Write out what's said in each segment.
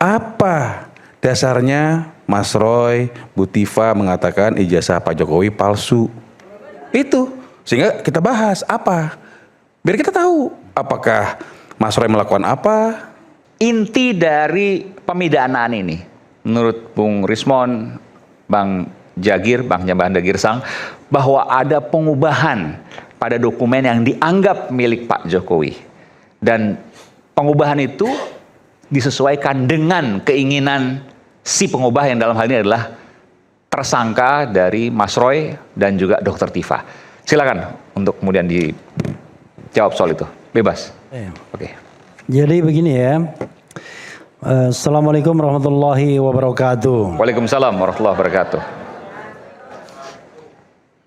Apa dasarnya Mas Roy, Bu Tifa mengatakan ijazah Pak Jokowi palsu? Itu. Sehingga kita bahas apa? Biar kita tahu apakah Mas Roy melakukan apa. Inti dari pemidanaan ini, menurut Bung Rismon, Bang Jagir, Bang Jambahan Dagirsang, bahwa ada pengubahan pada dokumen yang dianggap milik Pak Jokowi. Dan pengubahan itu disesuaikan dengan keinginan si pengubah yang dalam hal ini adalah tersangka dari Mas Roy dan juga Dr. Tifa. Silakan untuk kemudian dijawab soal itu. Bebas. Oke. Jadi begini ya. Assalamualaikum warahmatullahi wabarakatuh. Waalaikumsalam warahmatullahi wabarakatuh.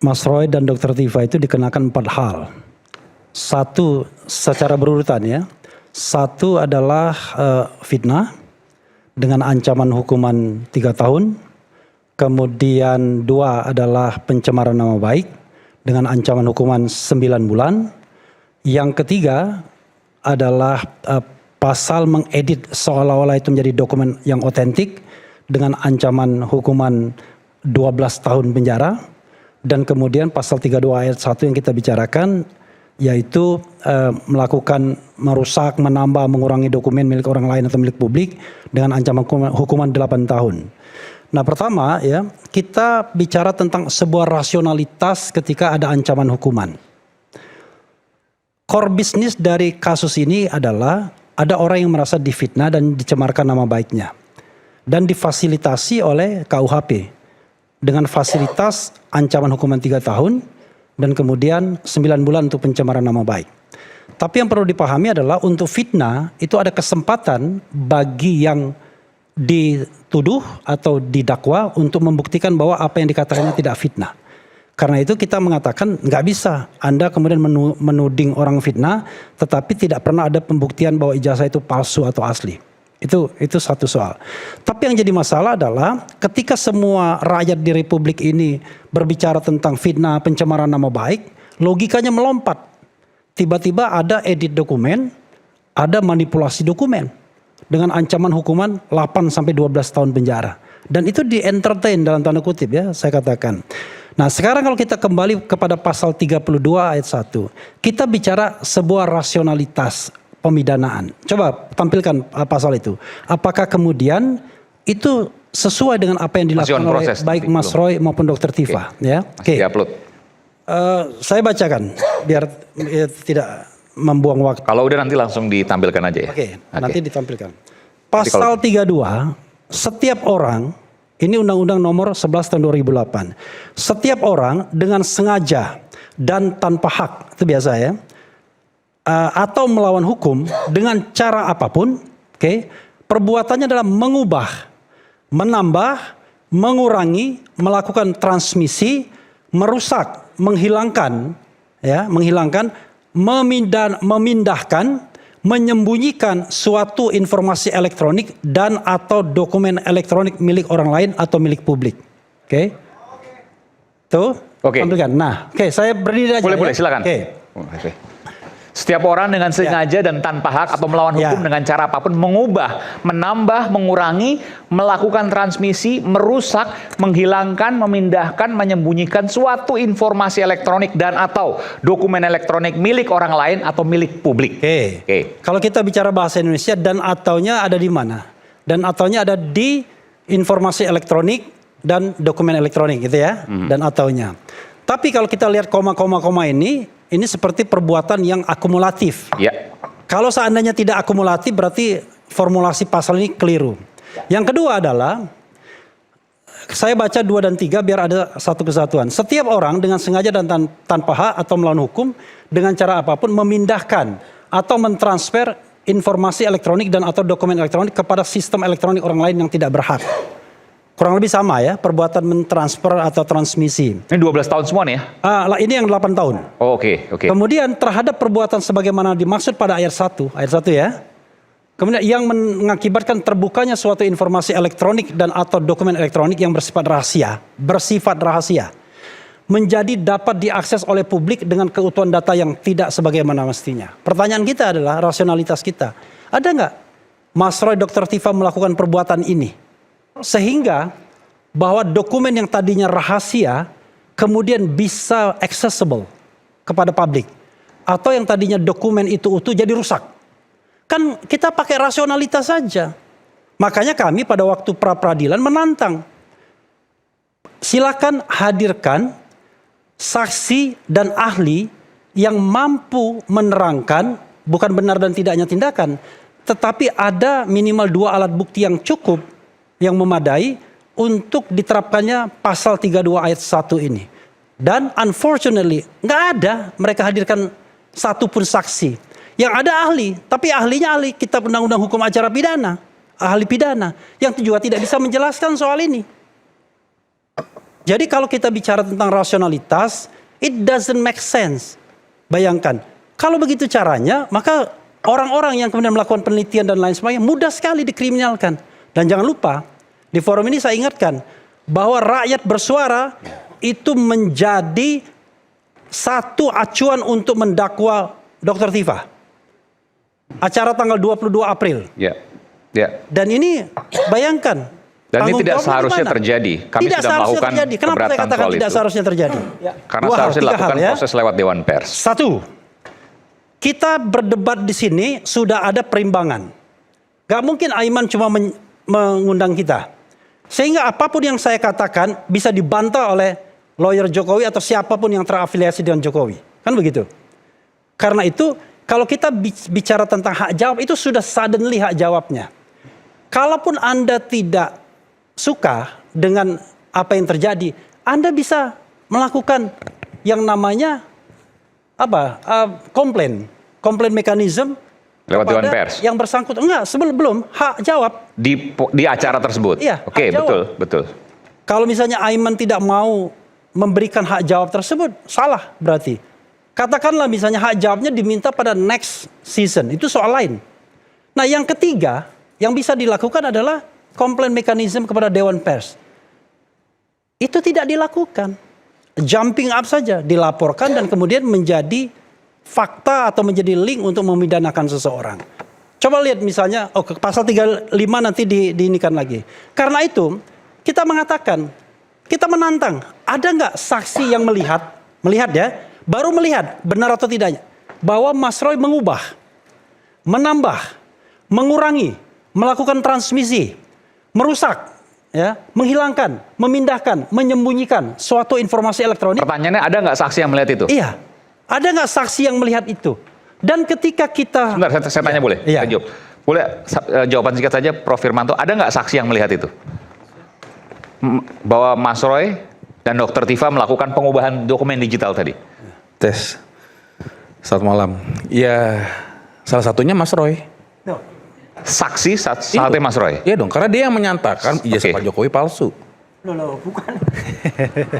Mas Roy dan Dr. Tifa itu dikenakan 4 hal. Satu secara berurutan ya. Satu adalah fitnah dengan ancaman hukuman 3 tahun. Kemudian 2 adalah pencemaran nama baik dengan ancaman hukuman 9 bulan. Yang ketiga adalah pasal mengedit seolah-olah itu menjadi dokumen yang otentik dengan ancaman hukuman 12 tahun penjara. Dan kemudian pasal 32 ayat 1 yang kita bicarakan yaitu melakukan merusak, menambah, mengurangi dokumen milik orang lain atau milik publik dengan ancaman hukuman 8 tahun. Nah pertama ya, kita bicara tentang sebuah rasionalitas ketika ada ancaman hukuman. Core business dari kasus ini adalah ada orang yang merasa difitnah dan dicemarkan nama baiknya. Dan difasilitasi oleh KUHP. Dengan fasilitas ancaman hukuman 3 tahun dan kemudian 9 bulan untuk pencemaran nama baik. Tapi yang perlu dipahami adalah untuk fitnah itu ada kesempatan bagi yang dituduh atau didakwa untuk membuktikan bahwa apa yang dikatakannya tidak fitnah. Karena itu kita mengatakan nggak bisa Anda kemudian menuding orang fitnah tetapi tidak pernah ada pembuktian bahwa ijazah itu palsu atau asli. Itu satu soal. Tapi yang jadi masalah adalah ketika semua rakyat di Republik ini berbicara tentang fitnah, pencemaran nama baik, logikanya melompat. Tiba-tiba ada edit dokumen, ada manipulasi dokumen dengan ancaman hukuman 8 sampai 12 tahun penjara. Dan itu di-entertain dalam tanda kutip ya, saya katakan. Nah, sekarang kalau kita kembali kepada pasal 32 ayat 1, kita bicara sebuah rasionalitas pemidanaan. Coba tampilkan pasal itu. Apakah kemudian itu sesuai dengan apa yang dilakukan oleh baik Mas Roy maupun Dr. Tifa? Ya, oke. Upload. Saya bacakan biar tidak membuang waktu. Kalau udah nanti langsung ditampilkan aja ya. Oke. Nanti ditampilkan. Pasal 32, setiap orang, ini Undang-Undang nomor 11 tahun 2008. Setiap orang dengan sengaja dan tanpa hak, itu biasa ya. Atau melawan hukum dengan cara apapun, perbuatannya adalah mengubah, menambah, mengurangi, melakukan transmisi, merusak, menghilangkan, memindahkan, menyembunyikan suatu informasi elektronik dan atau dokumen elektronik milik orang lain atau milik publik. Tuh, tampilkan. Nah, saya berdiri aja. Boleh, silakan. Setiap orang dengan sengaja dan tanpa hak atau melawan hukum dengan cara apapun mengubah, menambah, mengurangi, melakukan transmisi, merusak, menghilangkan, memindahkan, menyembunyikan suatu informasi elektronik dan atau dokumen elektronik milik orang lain atau milik publik. Kalau kita bicara bahasa Indonesia, dan ataunya ada di mana? Dan ataunya ada di informasi elektronik dan dokumen elektronik gitu ya, dan ataunya. Tapi kalau kita lihat koma-koma ini seperti perbuatan yang akumulatif. Kalau seandainya tidak akumulatif berarti formulasi pasal ini keliru. Yang kedua adalah, saya baca 2 dan 3 biar ada satu kesatuan. Setiap orang dengan sengaja dan tanpa hak atau melawan hukum dengan cara apapun memindahkan atau mentransfer informasi elektronik dan atau dokumen elektronik kepada sistem elektronik orang lain yang tidak berhak. Kurang lebih sama ya, perbuatan mentransfer atau transmisi. Ini 12 tahun semua nih ya? Ini yang 8 tahun. Oke. Kemudian terhadap perbuatan sebagaimana dimaksud pada ayat 1 ya. Kemudian yang mengakibatkan terbukanya suatu informasi elektronik dan atau dokumen elektronik yang bersifat rahasia. Menjadi dapat diakses oleh publik dengan keutuhan data yang tidak sebagaimana mestinya. Pertanyaan kita adalah rasionalitas kita. Ada nggak Mas Roy Dr. Tifa melakukan perbuatan ini. Sehingga bahwa dokumen yang tadinya rahasia kemudian bisa accessible kepada publik. Atau yang tadinya dokumen itu utuh jadi rusak. Kan kita pakai rasionalitas saja. Makanya kami pada waktu pra-peradilan menantang. Silakan hadirkan saksi dan ahli yang mampu menerangkan bukan benar dan tidaknya tindakan, tetapi ada minimal 2 alat bukti yang cukup, yang memadai untuk diterapkannya pasal 32 ayat 1 ini. Dan unfortunately nggak ada mereka hadirkan satu pun saksi. Yang ada ahli, tapi ahlinya ahli kitab undang-undang hukum acara pidana, ahli pidana, yang juga tidak bisa menjelaskan soal ini. Jadi kalau kita bicara tentang rasionalitas, it doesn't make sense. Bayangkan, kalau begitu caranya, maka orang-orang yang kemudian melakukan penelitian dan lain sebagainya mudah sekali dikriminalkan. Dan jangan lupa, di forum ini saya ingatkan bahwa rakyat bersuara itu menjadi satu acuan untuk mendakwa Dr. Tifa. Acara tanggal 22 April. Ya. Ya. Dan ini bayangkan. Dan ini tanggung tidak jawabnya seharusnya gimana? terjadi. Kami Tidak sudah seharusnya melakukan terjadi. Kenapa saya keberatan katakan soal tidak itu? seharusnya terjadi? Karena 2 hal, seharusnya 3 dilakukan hal, ya. proses lewat Dewan Pers. 1, kita berdebat di sini sudah ada perimbangan. Gak mungkin Aiman cuma mengundang kita. Sehingga apapun yang saya katakan bisa dibantah oleh lawyer Jokowi atau siapapun yang terafiliasi dengan Jokowi. Kan begitu. Karena itu kalau kita bicara tentang hak jawab itu sudah suddenly hak jawabnya. Kalaupun Anda tidak suka dengan apa yang terjadi, Anda bisa melakukan yang namanya komplain mekanisme Lewat Dewan kepada Pers. yang bersangkutan. Enggak, belum hak jawab. Di acara tersebut. Iya, Oke, hak jawab. betul. Kalau misalnya Aiman tidak mau memberikan hak jawab tersebut, salah berarti. Katakanlah misalnya hak jawabnya diminta pada next season, itu soal lain. Nah yang ketiga, yang bisa dilakukan adalah komplain mekanisme kepada Dewan Pers. Itu tidak dilakukan. Jumping up saja, dilaporkan dan kemudian menjadi fakta atau menjadi link untuk memidanakan seseorang. Coba lihat misalnya, pasal 35 nanti diinikan lagi. Karena itu, kita mengatakan, kita menantang, ada nggak saksi yang melihat ya, baru melihat benar atau tidaknya, bahwa Mas Roy mengubah, menambah, mengurangi, melakukan transmisi, merusak, ya, menghilangkan, memindahkan, menyembunyikan suatu informasi elektronik. Pertanyaannya, ada nggak saksi yang melihat itu? Iya, ada nggak saksi yang melihat itu? Dan ketika kita... Sebentar, saya tanya boleh? Iya. Saya jawab. Boleh jawaban singkat saja, Prof. Firmanto. Ada nggak saksi yang melihat itu? Bahwa Mas Roy dan Dr. Tifa melakukan pengubahan dokumen digital tadi? Tes. Selamat malam. Ya, salah satunya Mas Roy. Saksi satunya Mas Roy? Iya dong, karena dia yang menyatakan ijazah Oke. Pak Jokowi palsu. bukan.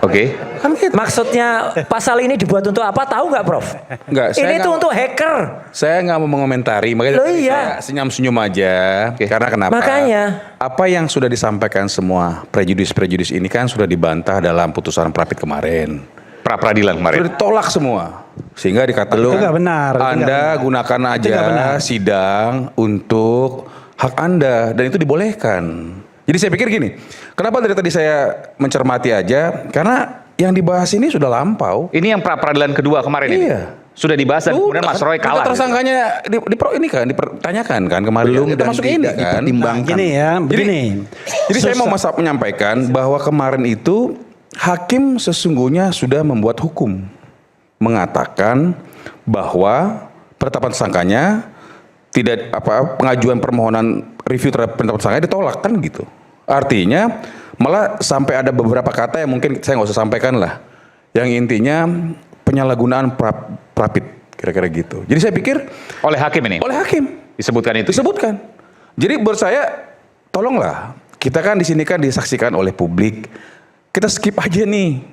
Oke. Kan gitu. Maksudnya pasal ini dibuat untuk apa? Tahu nggak, Prof? Enggak, saya Ini nggak tuh mau- untuk hacker. Saya nggak mau mengomentari, makanya Loh, iya. saya senyum-senyum aja. Karena kenapa? Makanya. Apa yang sudah disampaikan semua prejudis ini kan sudah dibantah dalam putusan Prapit kemarin. Pra-peradilan Sudah kemarin. ditolak semua. Sehingga dikatakan Itu nggak benar, itu nggak Anda benar. gunakan Itu nggak benar. aja sidang untuk hak Anda dan itu dibolehkan. Jadi saya pikir gini, kenapa dari tadi saya mencermati aja? Karena yang dibahas ini sudah lampau. Ini yang pra-peradilan kedua kemarin ini? Iya. Sudah dibahas dan kemudian Mas Roy kalah. Tersangkanya dipertanyakan kan kemarin. Belum Kita dan masuk ini tidak kan. dipertimbangkan. Gini ya, begini. Jadi saya mau menyampaikan bahwa kemarin itu hakim sesungguhnya sudah membuat hukum. Mengatakan bahwa penetapan tersangkanya tidak pengajuan permohonan review terhadap penetapan tersangka ditolak kan gitu. Artinya malah sampai ada beberapa kata yang mungkin saya nggak usah sampaikan lah. Yang intinya penyalahgunaan Prapit kira-kira gitu. Jadi saya pikir Oleh hakim ini? oleh hakim Disebutkan itu? disebutkan. Jadi menurut saya tolonglah, kita kan di sini kan disaksikan oleh publik. Kita skip aja nih.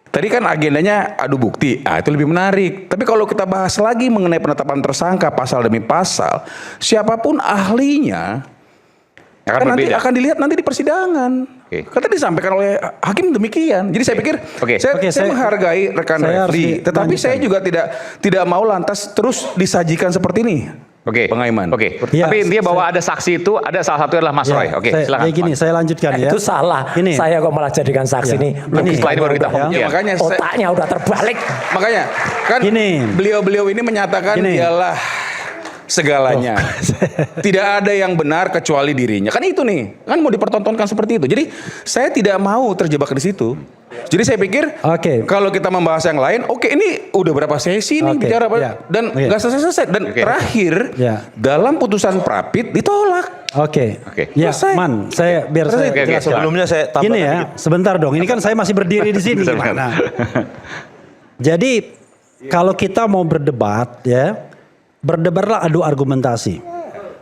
Tadi kan agendanya adu bukti, itu lebih menarik. Tapi kalau kita bahas lagi mengenai penetapan tersangka pasal demi pasal, siapapun ahlinya Akan kan nanti berbeda. akan dilihat nanti di persidangan. Oke. Karena disampaikan oleh hakim demikian. Jadi saya pikir Oke. saya menghargai rekan saya harus refli, tetapi dilanjutkan. saya juga tidak mau lantas terus disajikan seperti ini. Oke. Pengaiman. Oke. Ya, Tapi intinya bahwa ada saksi itu, ada salah satu adalah Mas Roy. Oke, silakan. Kayak gini, saya lanjutkan ya. Itu salah. Ini. Saya kok malah jadikan saksi Ya. nih. Nanti setelah ini baru kita Ya. pembuktian. Ya, makanya Otaknya udah terbalik. makanya kan Gini. beliau-beliau ini menyatakan Gini. dialah segalanya. Tidak ada yang benar kecuali dirinya. Kan itu nih, kan mau dipertontonkan seperti itu. Jadi saya tidak mau terjebak di situ. Jadi saya pikir Oke. kalau kita membahas yang lain, oke ini udah berapa sesi nih Oke, bicara ya. dan Oke. nggak selesai-selesai dan terakhir Ya. dalam putusan Prapit ditolak. Oke. Oke. Ya, Selesai. Man, saya biar saya Oke, oke, jelaskan. Sebelumnya saya tambahkan Gini ya, dikit. sebentar dong. Ini kan saya masih berdiri di sini. Sebentar. Nah, jadi kalau kita mau berdebat ya, berdebatlah adu argumentasi.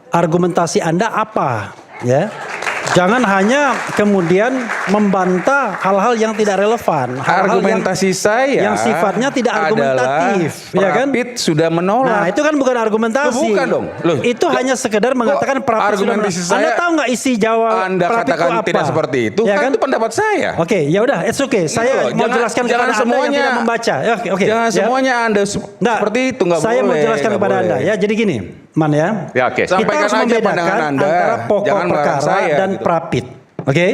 Argumentasi Anda apa? Ya. Jangan hanya kemudian membantah hal-hal yang tidak relevan. Hal-hal Argumentasi saya yang sifatnya tidak argumentatif, ya kan? Prapit sudah menolak. Nah, itu kan bukan argumentasi. Loh, bukan dong. Loh, itu hanya sekedar mengatakan Prapit sudah argumentasi menolak. Anda saya- tahu nggak isi jawab Anda Prapit katakan itu apa? tidak seperti itu, Ya kan itu pendapat saya. Oke, ya udah, it's okay. Saya Gitu loh, mau jelaskan kepada Anda yang tidak membaca. Ya, oke. Jangan Ya. semuanya Anda Nggak, seperti itu, nggak boleh. Saya mau jelaskan nggak kepada boleh. Anda ya. Jadi gini, Man ya. Ya, oke. Kita Sampaikan harus aja membedakan pandangan Anda, antara pokok jangan melarang perkara saya, dan gitu. Prapit. Oke?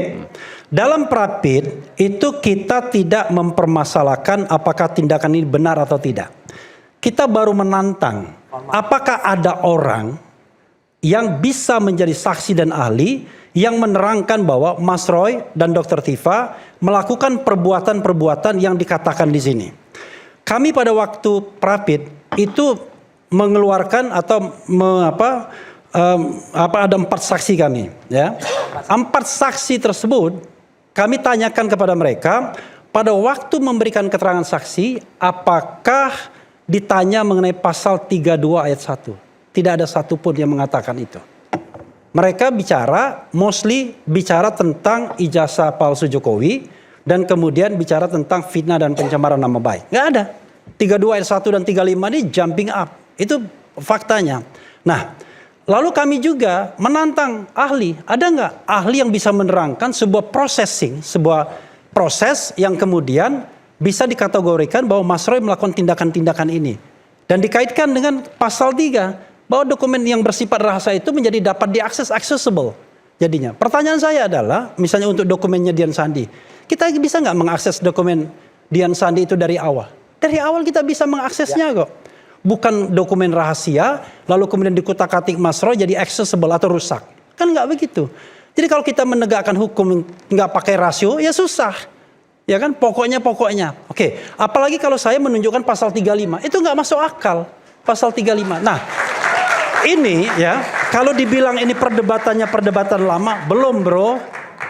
Dalam Prapit itu kita tidak mempermasalahkan apakah tindakan ini benar atau tidak. Kita baru menantang apakah ada orang yang bisa menjadi saksi dan ahli yang menerangkan bahwa Mas Roy dan Dr. Tifa melakukan perbuatan-perbuatan yang dikatakan di sini. Kami pada waktu Prapit itu mengeluarkan atau ada 4 saksi kami, ya. 4 saksi tersebut kami tanyakan kepada mereka pada waktu memberikan keterangan saksi, apakah ditanya mengenai pasal 32 ayat 1. Tidak ada satupun yang mengatakan itu. Mereka mostly bicara tentang ijazah palsu Jokowi dan kemudian bicara tentang fitnah dan pencemaran nama baik. Nggak ada. 32 ayat 1 dan 35 ini jumping up. Itu faktanya. Nah, lalu kami juga menantang ahli. Ada nggak ahli yang bisa menerangkan sebuah proses yang kemudian bisa dikategorikan bahwa Mas Roy melakukan tindakan-tindakan ini. Dan dikaitkan dengan pasal 3. Bahwa dokumen yang bersifat rahasia itu menjadi dapat diakses, accessible. Jadinya, pertanyaan saya adalah, misalnya untuk dokumennya Dian Sandi. Kita bisa nggak mengakses dokumen Dian Sandi itu dari awal? Dari awal kita bisa mengaksesnya kok. Bukan dokumen rahasia, lalu kemudian dikutak-katik Mas Roy jadi accessible atau rusak. Kan nggak begitu. Jadi kalau kita menegakkan hukum nggak pakai rasio, ya susah. Ya kan, pokoknya. Oke, apalagi kalau saya menunjukkan pasal 35, itu nggak masuk akal. Pasal 35. Nah, ini ya, kalau dibilang ini perdebatan lama, belum bro.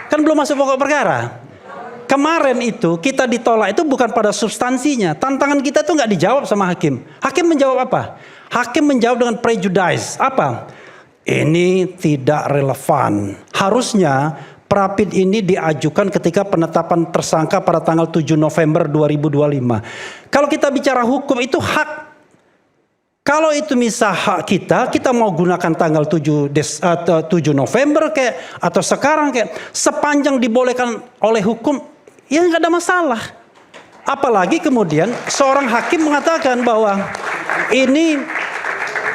Kan belum masuk pokok perkara. Kemarin itu kita ditolak itu bukan pada substansinya. Tantangan kita itu nggak dijawab sama hakim. Hakim menjawab apa? Hakim menjawab dengan prejudice. Apa? Ini tidak relevan. Harusnya Prapit ini diajukan ketika penetapan tersangka pada tanggal 7 November 2025. Kalau kita bicara hukum itu hak. Kalau itu misal hak kita mau gunakan tanggal 7 November kayak atau sekarang kayak sepanjang dibolehkan oleh hukum, ya nggak ada masalah. Apalagi kemudian seorang hakim mengatakan bahwa ini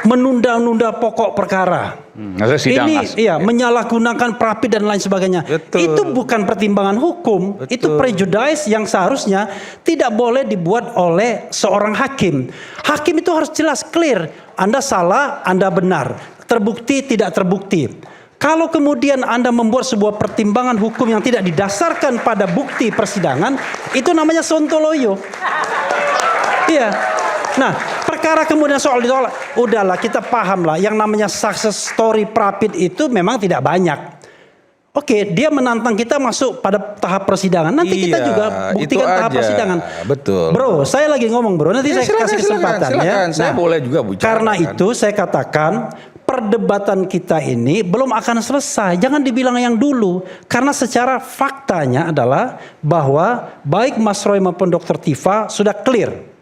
menunda-nunda pokok perkara. Ini menyalahgunakan Prapit dan lain sebagainya. Betul. Itu bukan pertimbangan hukum, Betul. itu prejudice yang seharusnya tidak boleh dibuat oleh seorang hakim. Hakim itu harus jelas, clear. Anda salah, Anda benar. Terbukti, tidak terbukti. Kalau kemudian Anda membuat sebuah pertimbangan hukum yang tidak didasarkan pada bukti persidangan, itu namanya sontoloyo. Iya. Nah, perkara kemudian soal ditolak, udahlah kita paham lah. Yang namanya success story Prapit itu memang tidak banyak. Oke, dia menantang kita masuk pada tahap persidangan. Nanti kita juga buktikan tahap aja. persidangan. Betul. Bro, saya lagi ngomong bro. Nanti saya kasih kesempatan ya. silakan. Saya boleh juga bicara. Karena kan. itu saya katakan perdebatan kita ini belum akan selesai. Jangan dibilang yang dulu. Karena secara faktanya adalah bahwa baik Mas Roy maupun Dr. Tifa sudah clear.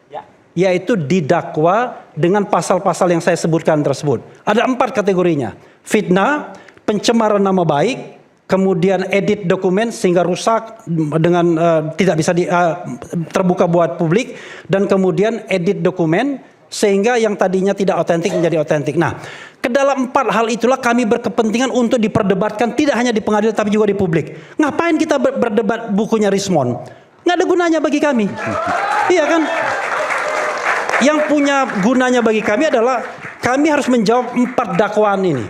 Yaitu didakwa dengan pasal-pasal yang saya sebutkan tersebut. Ada 4 kategorinya. Fitnah, pencemaran nama baik, kemudian edit dokumen sehingga rusak tidak bisa terbuka buat publik, dan kemudian edit dokumen sehingga yang tadinya tidak otentik menjadi otentik. Nah, ke dalam 4 hal itulah kami berkepentingan untuk diperdebatkan tidak hanya di pengadilan tapi juga di publik. Ngapain kita berdebat bukunya Rismond? Nggak ada gunanya bagi kami. Iya kan? Yang punya gunanya bagi kami adalah kami harus menjawab 4 dakwaan ini.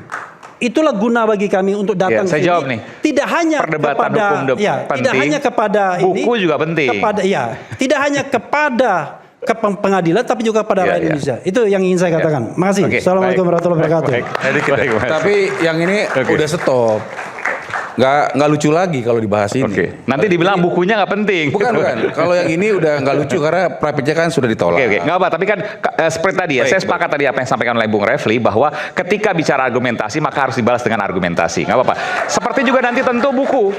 Itulah guna bagi kami untuk datang saya sini. jawab nih. Tidak hanya Perdebatan kepada hukum ya, penting, tidak hanya kepada buku ini, juga penting. Kepada ya, tidak hanya kepada pengadilan tapi juga kepada rakyat Indonesia. Itu yang ingin saya katakan. Makasih. Oke, Assalamualaikum baik. warahmatullahi wabarakatuh. Baik, Mas. Tapi yang ini udah stop. Nggak lucu lagi kalau dibahas ini. Oke. Nanti dibilang bukunya nggak penting. Bukan. Kalau yang ini udah nggak lucu karena private kan sudah ditolak. Oke, nggak apa. Tapi kan seperti tadi ya, saya sepakat tadi apa yang disampaikan oleh Bung Refli bahwa ketika bicara argumentasi maka harus dibalas dengan argumentasi. Nggak apa-apa. Seperti juga nanti tentu buku.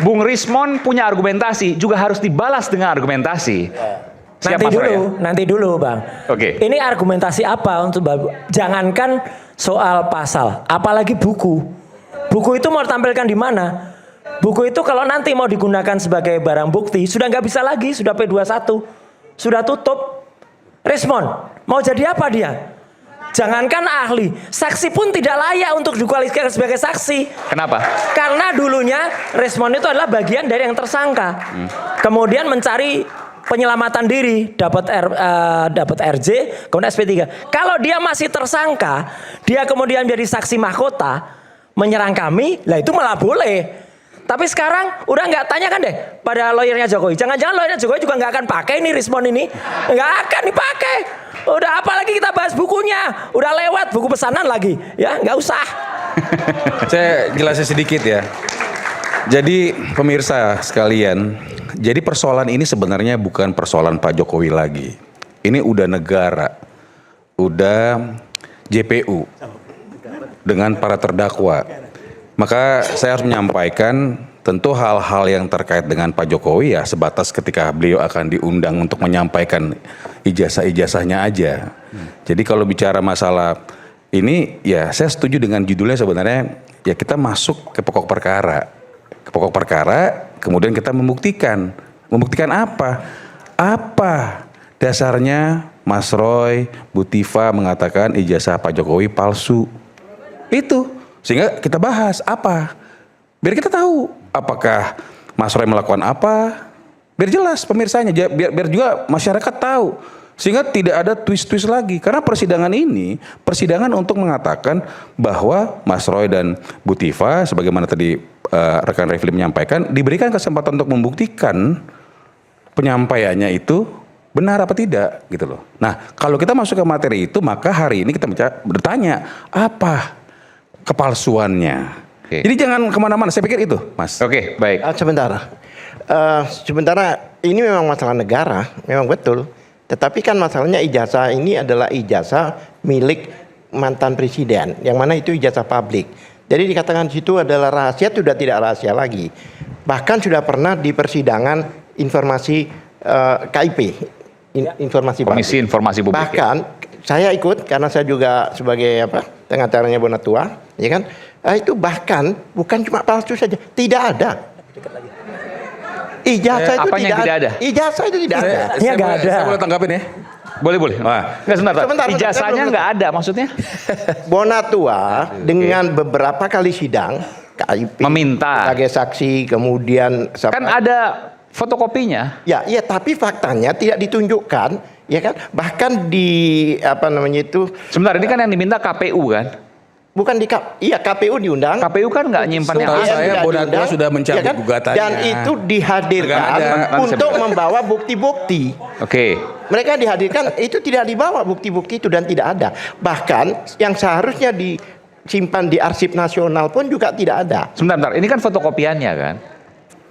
Bung Rismond punya argumentasi juga harus dibalas dengan argumentasi. Siap, Mas Roy, ya? Nanti dulu Bang. Oke. Ini argumentasi apa untuk jangankan soal pasal, apalagi buku. Buku itu mau ditampilkan di mana? Buku itu kalau nanti mau digunakan sebagai barang bukti sudah nggak bisa lagi, sudah P21, sudah tutup. Rismond mau jadi apa dia? Jangankan ahli, saksi pun tidak layak untuk dikualifikasi sebagai saksi. Kenapa? Karena dulunya Rismond itu adalah bagian dari yang tersangka. Kemudian mencari penyelamatan diri, dapat RJ, kemudian SP3. Kalau dia masih tersangka, dia kemudian menjadi saksi mahkota, menyerang kami, lah itu malah boleh. Tapi sekarang udah nggak tanyakan deh pada lawyernya Jokowi. Jangan-jangan lawyernya Jokowi juga nggak akan pakai ini Rismond ini, nggak akan dipakai. Udah apalagi kita bahas bukunya, udah lewat buku pesanan lagi, ya nggak usah. Saya jelasin sedikit ya. Jadi pemirsa sekalian, jadi persoalan ini sebenarnya bukan persoalan Pak Jokowi lagi. Ini udah negara, udah JPU dengan para terdakwa. Maka saya harus menyampaikan tentu hal-hal yang terkait dengan Pak Jokowi ya sebatas ketika beliau akan diundang untuk menyampaikan ijazah-ijazahnya aja. Jadi kalau bicara masalah ini ya saya setuju dengan judulnya sebenarnya ya kita masuk ke pokok perkara. Ke pokok perkara kemudian kita membuktikan. Membuktikan apa? Apa dasarnya Mas Roy, Bu Tiva mengatakan ijazah Pak Jokowi palsu? Itu. Sehingga kita bahas apa? Biar kita tahu apakah Mas Roy melakukan apa? Biar jelas pemirsanya, biar juga masyarakat tahu. Sehingga tidak ada twist-twist lagi. Karena persidangan ini, persidangan untuk mengatakan bahwa Mas Roy dan Bu Tiva, sebagaimana tadi rekan Refli menyampaikan, diberikan kesempatan untuk membuktikan penyampaiannya itu benar apa tidak gitu loh. Nah kalau kita masuk ke materi itu maka hari ini kita bertanya apa kepalsuannya. Oke. Jadi jangan kemana-mana. Saya pikir itu, Mas. Oke, baik. Sementara ini memang masalah negara, memang betul. Tetapi kan masalahnya ijazah ini adalah ijazah milik mantan presiden, yang mana itu ijazah publik. Jadi dikatakan di situ adalah rahasia, sudah tidak rahasia lagi. Bahkan sudah pernah di persidangan informasi KIP, informasi Komisi publik. Informasi Publik. Bahkan saya ikut karena saya juga sebagai pengacaranya Bonatua, ya kan? Itu bahkan bukan cuma palsu saja, tidak ada. Ijazah itu tidak ada? Ijazah itu tidak ada. Ya nggak ada. Saya boleh tanggapin ya? Boleh. Nggak, sebentar. Ijazahnya nggak ada maksudnya? Bonatua dengan beberapa kali sidang KIP Meminta. sebagai saksi, kemudian Kan ada fotokopinya. ya, tapi faktanya tidak ditunjukkan, ya kan? Bahkan di Sebentar, ini kan yang diminta KPU kan? bukan KPU diundang. KPU kan nggak nyimpan yang Setahu asli. saya tidak Bonatua diundang, sudah mencabut kan? gugatannya. Dan itu dihadirkan Nggak ada. untuk membawa bukti-bukti. Oke. Mereka dihadirkan itu tidak dibawa bukti-bukti itu dan tidak ada. Bahkan yang seharusnya disimpan di arsip nasional pun juga tidak ada. Sebentar. Ini kan fotokopiannya kan?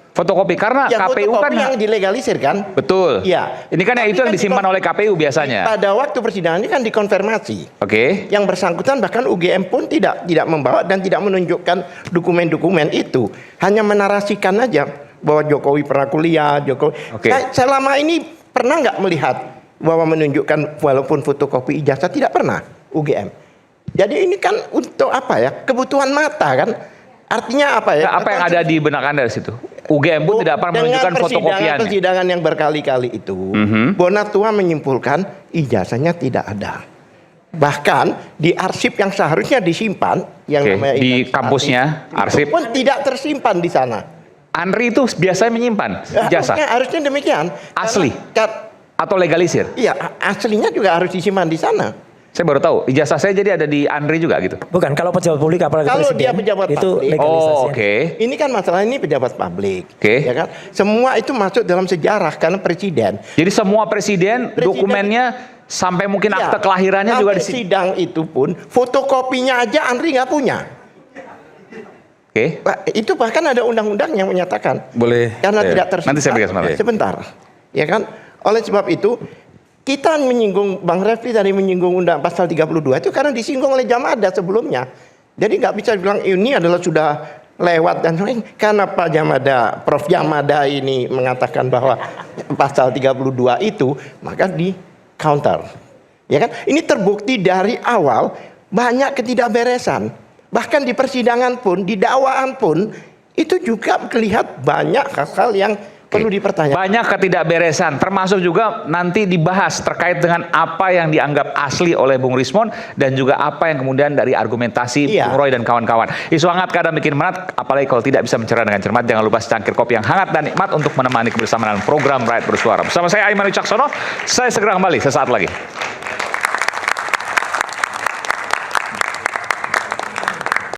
Fotokopi karena Yang KPU fotokopi kan yang dilegalisir kan? betul. Iya. Ini kan yang Tapi itu yang kan disimpan oleh KPU biasanya. Pada waktu persidangan ini kan dikonfirmasi. Oke. Yang bersangkutan bahkan UGM pun tidak membawa dan tidak menunjukkan dokumen-dokumen itu. Hanya menarasikan aja bahwa Jokowi pernah kuliah, Jokowi. Oke. Selama ini pernah nggak melihat bahwa menunjukkan walaupun fotokopi ijazah, tidak pernah UGM. Jadi ini kan untuk apa ya? Kebutuhan mata kan? Artinya apa ya? Apa yang ada di benak Anda di situ? UGM pun tidak pernah menunjukkan fotokopiannya. Persidangan yang berkali-kali itu, Bonatua menyimpulkan ijazahnya tidak ada. Bahkan di arsip yang seharusnya disimpan, yang Oke, namanya di identitas kampusnya, itu arsip. pun tidak tersimpan di sana. Andri itu biasanya menyimpan ijazah Harusnya demikian. Asli? Atau legalisir. Iya, aslinya juga harus disimpan di sana. Saya baru tahu ijazah saya jadi ada di Andri juga gitu. Bukan, kalau pejabat publik apalagi Kalau presiden, dia pejabat itu publik. legalisasi. Oh, oke. Ini kan masalah ini pejabat publik, Oke. ya kan? Semua itu masuk dalam sejarah karena presiden. Jadi semua presiden dokumennya sampai mungkin Ya, akte kelahirannya juga di sampai sini. sidang itu pun fotokopinya aja Andri nggak punya. Oke. Itu bahkan ada undang-undang yang menyatakan Boleh. karena tidak tersimpan. Nanti saya berikan sebentar. Sebentar, ya kan? Oleh sebab itu kita menyinggung, Bang Refli tadi menyinggung undang pasal 32 itu karena disinggung oleh Jamada sebelumnya. Jadi nggak bisa bilang ini adalah sudah lewat dan lain, karena Pak Jamada, Prof Jamada ini mengatakan bahwa pasal 32 itu maka di counter. Ya kan? Ini terbukti dari awal banyak ketidakberesan. Bahkan di persidangan pun, di dakwaan pun itu juga terlihat banyak hal-hal yang perlu dipertanyakan. Banyak ketidakberesan, termasuk juga nanti dibahas terkait dengan apa yang dianggap asli oleh Bung Rismon dan juga apa yang kemudian dari argumentasi Iya. Bung Roy dan kawan-kawan. Isu hangat kadang bikin menat, apalagi kalau tidak bisa mencerna dengan cermat. Jangan lupa secangkir kopi yang hangat dan nikmat untuk menemani kebersamaan dalam program Rakyat Bersuara. Bersama saya Aiman Wicaksono, saya segera kembali sesaat lagi.